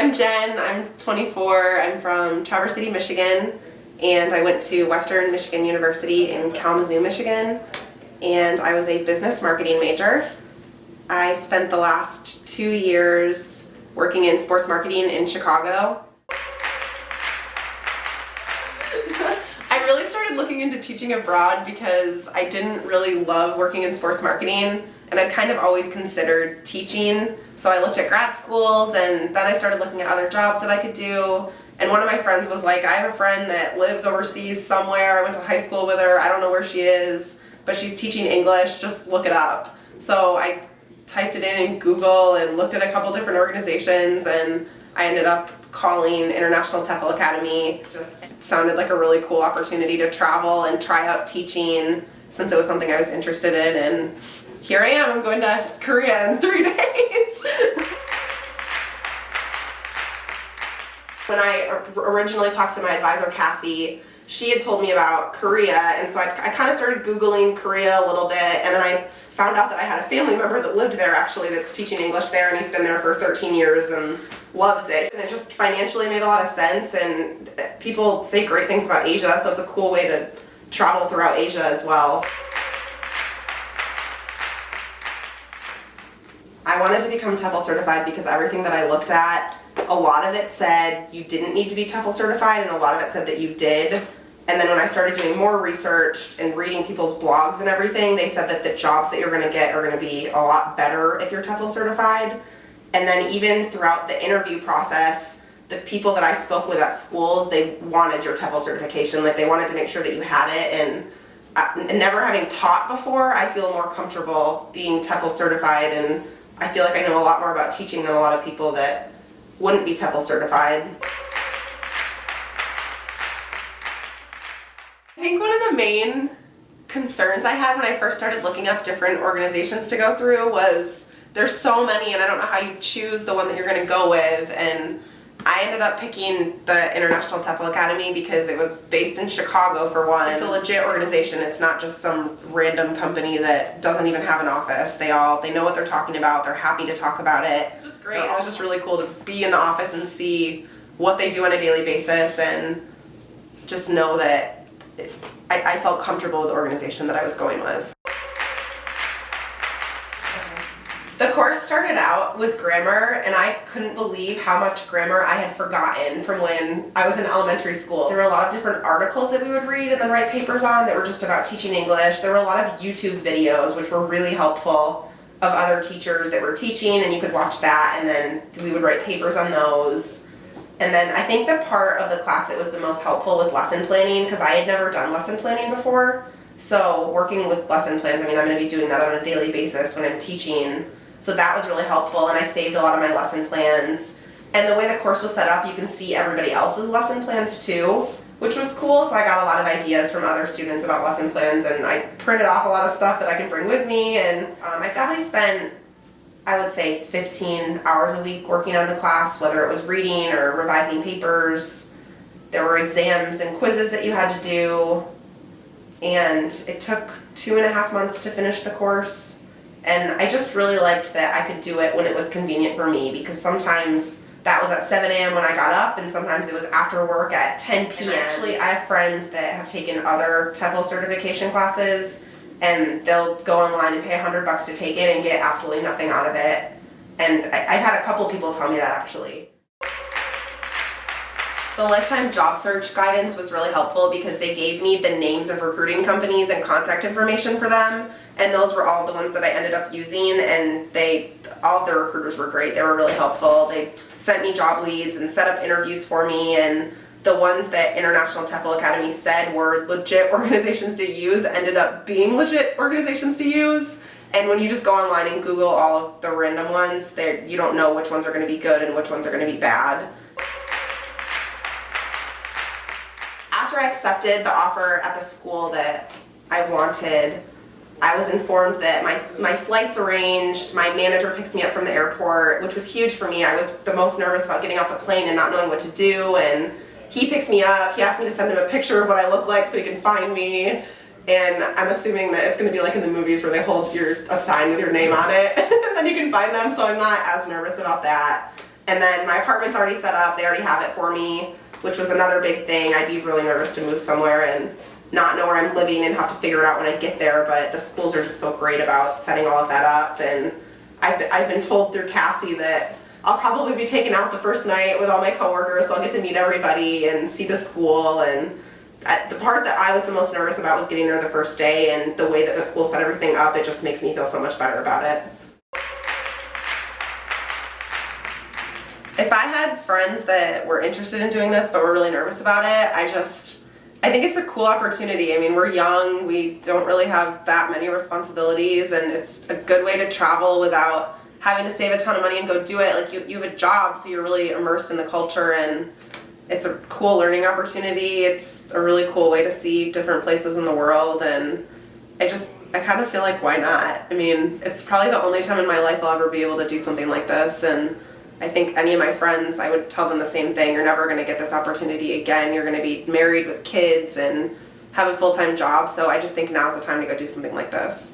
I'm Jen, I'm 24, I'm from Traverse City, Michigan, and I went to Western Michigan University in Kalamazoo, Michigan, and I was a business marketing major. I spent the last 2 years working in sports marketing in Chicago. I really started looking into teaching abroad because I didn't really love working in sports marketing, and I'd kind of always considered teaching. So I looked at grad schools, and then I started looking at other jobs that I could do. And one of my friends was like, I have a friend that lives overseas somewhere. I went to high school with her. I don't know where she is, but she's teaching English. Just look it up. So I typed it in Google and looked at a couple different organizations, and I ended up calling International TEFL Academy. Just sounded like a really cool opportunity to travel and try out teaching since it was something I was interested in. And here I am. I'm going to Korea in 3 days. When I originally talked to my advisor, Cassie, she had told me about Korea, and so I kind of started Googling Korea a little bit, and then I found out that I had a family member that lived there actually that's teaching English there, and he's been there for 13 years and loves it. And it just financially made a lot of sense, and people say great things about Asia, so it's a cool way to travel throughout Asia as well. I wanted to become TEFL certified because everything that I looked at, a lot of it said you didn't need to be TEFL certified, and a lot of it said that you did. And then when I started doing more research and reading people's blogs and everything, they said that the jobs that you're going to get are going to be a lot better if you're TEFL certified. And then even throughout the interview process, the people that I spoke with at schools, they wanted your TEFL certification. Like, they wanted to make sure that you had it. And never having taught before, I feel more comfortable being TEFL certified, and I feel like I know a lot more about teaching than a lot of people that wouldn't be TEFL certified. I think one of the main concerns I had when I first started looking up different organizations to go through was there's so many, and I don't know how you choose the one that you're going to go with. And I ended up picking the International TEFL Academy because it was based in Chicago, for one. It's a legit organization. It's not just some random company that doesn't even have an office. They know what they're talking about. They're happy to talk about it. It's just great. It was just really cool to be in the office and see what they do on a daily basis, and just know that I felt comfortable with the organization that I was going with. The course started out with grammar, and I couldn't believe how much grammar I had forgotten from when I was in elementary school. There were a lot of different articles that we would read and then write papers on that were just about teaching English. There were a lot of YouTube videos which were really helpful of other teachers that were teaching, and you could watch that, and then we would write papers on those. And then I think the part of the class that was the most helpful was lesson planning, because I had never done lesson planning before. So working with lesson plans, I mean, I'm going to be doing that on a daily basis when I'm teaching. So that was really helpful, and I saved a lot of my lesson plans. And the way the course was set up, you can see everybody else's lesson plans too, which was cool. So I got a lot of ideas from other students about lesson plans, and I printed off a lot of stuff that I can bring with me. And I probably spent, I would say, 15 hours a week working on the class, whether it was reading or revising papers. There were exams and quizzes that you had to do, and it took 2.5 months to finish the course. And I just really liked that I could do it when it was convenient for me, because sometimes that was at 7 a.m. when I got up, and sometimes it was after work at 10 p.m. And actually, I have friends that have taken other TEFL certification classes, and they'll go online and pay $100 to take it and get absolutely nothing out of it. And I've had a couple people tell me that, actually. The lifetime job search guidance was really helpful because they gave me the names of recruiting companies and contact information for them, and those were all the ones that I ended up using, and all of the recruiters were great. They were really helpful. They sent me job leads and set up interviews for me, and the ones that International TEFL Academy said were legit organizations to use ended up being legit organizations to use. And when you just go online and Google all of the random ones, you don't know which ones are going to be good and which ones are going to be bad. After I accepted the offer at the school that I wanted, I was informed that my flight's arranged, my manager picks me up from the airport, which was huge for me. I was the most nervous about getting off the plane and not knowing what to do, and he picks me up. He asked me to send him a picture of what I look like so he can find me, and I'm assuming that it's going to be like in the movies where they hold a sign with your name on it, and then you can find them, so I'm not as nervous about that. And then my apartment's already set up, they already have it for me, which was another big thing. I'd be really nervous to move somewhere and not know where I'm living and have to figure it out when I get there, but the schools are just so great about setting all of that up. And I've been told through Cassie that I'll probably be taken out the first night with all my coworkers, so I'll get to meet everybody and see the school. And the part that I was the most nervous about was getting there the first day, and the way that the school set everything up, it just makes me feel so much better about it. If I had friends that were interested in doing this but were really nervous about it, I think it's a cool opportunity. I mean, we're young, we don't really have that many responsibilities, and it's a good way to travel without having to save a ton of money and go do it. Like, you have a job, so you're really immersed in the culture, and it's a cool learning opportunity. It's a really cool way to see different places in the world, and I kind of feel like, why not? I mean, it's probably the only time in my life I'll ever be able to do something like this, and I think any of my friends, I would tell them the same thing. You're never going to get this opportunity again. You're going to be married with kids and have a full-time job, so I just think now's the time to go do something like this.